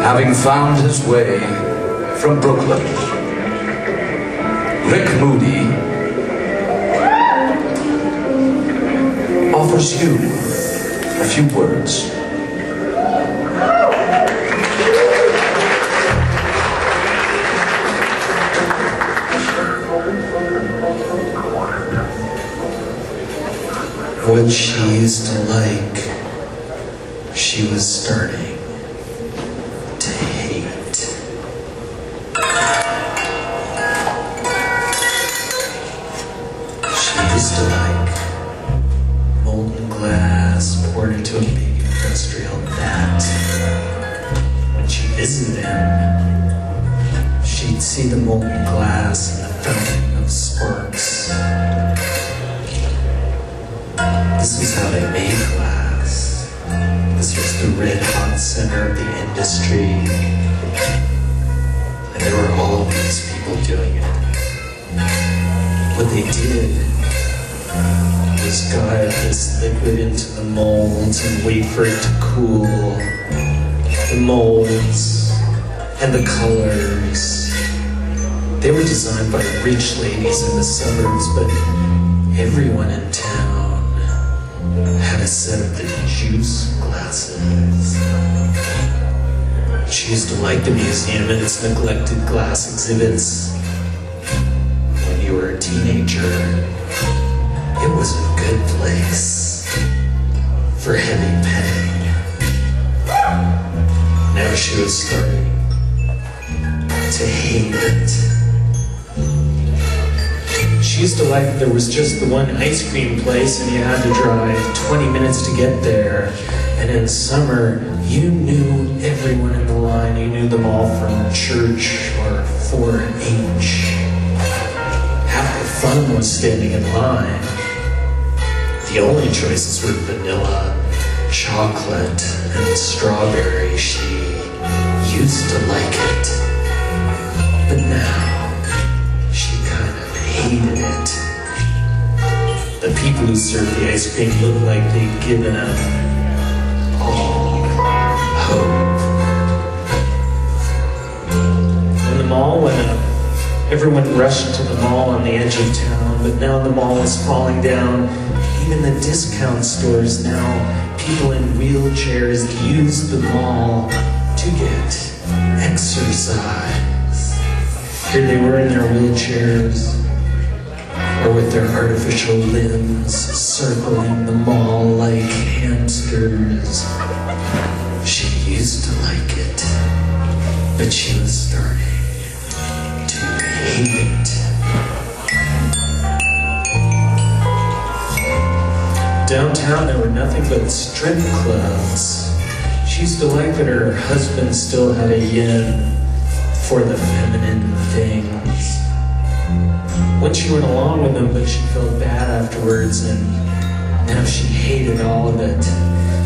having found his way from Brooklyn. Rick Moody offers you a few words. What she used to like, she was starting to hate. She used to like molten glass poured into a big industrial vat. When she visited him, she'd see the molten glass and the fountain of sparks. This was how they made glass. This was the red-hot center of the industry. And there were all of these people doing it. What they did was guide this liquid into the molds and wait for it to cool. The molds and the colors. They were designed by rich ladies in the suburbs, but everyone in town had a set of the juice glasses. She used to like the museum and its neglected glass exhibits. When you were a teenager, it was a good place for heavy pay. Now she was starting to hate it. She used to like that there was just the one ice cream place and you had to drive 20 minutes to get there. And in summer, you knew everyone in the line. You knew them all from church or 4-H. Half the fun was standing in line. The only choices were vanilla, chocolate, and strawberry. She used to like it. But now, hated it. The people who served the ice cream looked like they'd given up all hope. When the mall went up, everyone rushed to the mall on the edge of town, but now the mall is falling down. Even the discount stores now, people in wheelchairs use the mall to get exercise. Here they were in their wheelchairs, or with their artificial limbs circling the mall like hamsters. She used to like it, but she was starting to hate it. Downtown there were nothing but strip clubs. She used to like that her husband still had a yen for the feminine things. Once she went along with him, but she felt bad afterwards, and now she hated all of it.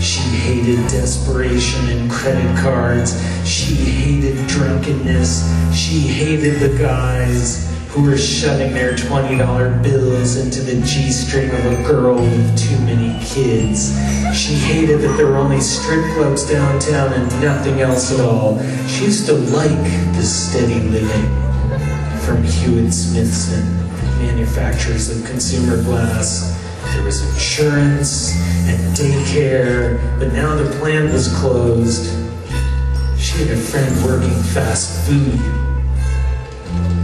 She hated desperation and credit cards. She hated drunkenness. She hated the guys who were shoving their $20 bills into the G-string of a girl with too many kids. She hated that there were only strip clubs downtown and nothing else at all. She used to like the steady living from Hewitt Smithson, manufacturers of consumer glass. There was insurance and daycare, but now the plant was closed. She had a friend working fast food.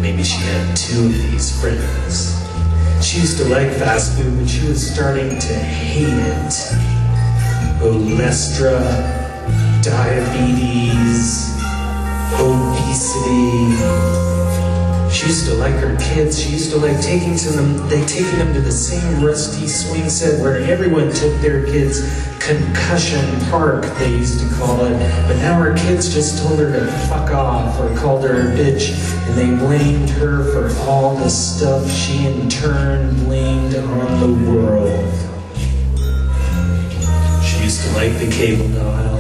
Maybe she had two of these friends. She used to like fast food, but she was starting to hate it. Olestra, diabetes, obesity. She used to like her kids. She used to like taking them to the same rusty swing set where everyone took their kids. Concussion Park, they used to call it. But now her kids just told her to fuck off or called her a bitch, and they blamed her for all the stuff she in turn blamed on the world. She used to like the cable dial,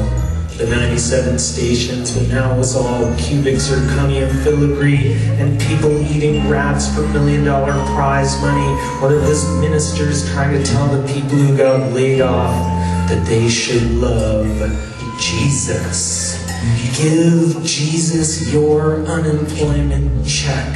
the 97 stations, but now it was all cubic zirconium filigree and people eating rats for $1 million prize money, or it was ministers trying to tell the people who got laid off that they should love Jesus. Give Jesus your unemployment check.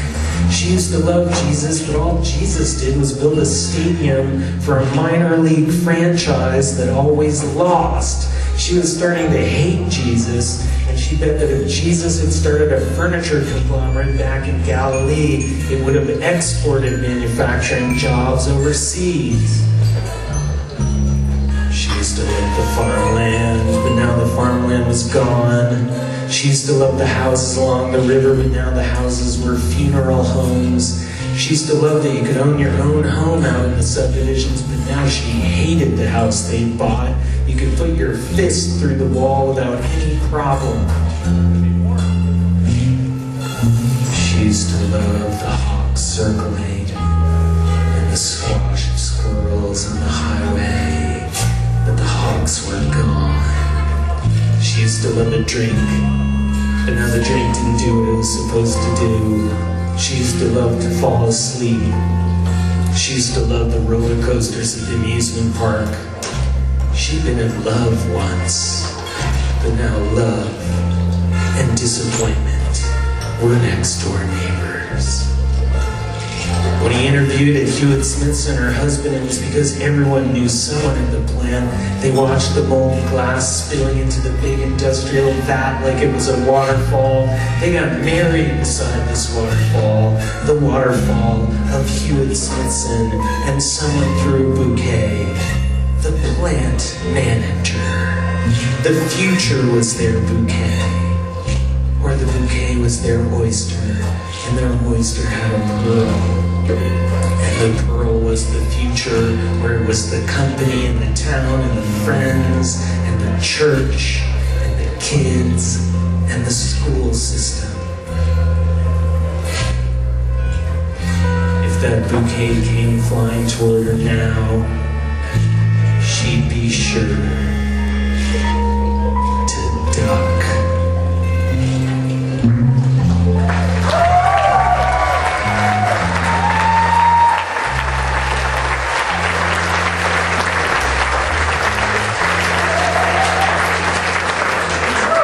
She used to love Jesus, but all Jesus did was build a stadium for a minor league franchise that always lost. She was starting to hate Jesus, and she bet that if Jesus had started a furniture conglomerate back in Galilee, it would have exported manufacturing jobs overseas. She used to love the farmland, but now the farmland was gone. She used to love the houses along the river, but now the houses were funeral homes. She used to love that you could own your own home out in the subdivisions, but now she hated the house they bought. You could put your fist through the wall without any problem. She used to love the hawks circling and the squash of squirrels on the highway, but the hawks were gone. She used to love a drink, but now the drink didn't do what it was supposed to do. She used to love to fall asleep. She used to love the roller coasters at the amusement park. She'd been in love once, but now love and disappointment were next door neighbors. When he interviewed at Hewitt Smithson, her husband, it was because everyone knew someone at the plant. They watched the molten glass spilling into the big industrial vat like it was a waterfall. They got married beside this waterfall, the waterfall of Hewitt Smithson, and someone threw a bouquet. The plant manager. The future was their bouquet, or the bouquet was their oyster, and their oyster had a pearl. And the pearl was the future, where it was the company and the town and the friends and the church and the kids and the school system. If that bouquet came flying toward her now, she'd be sure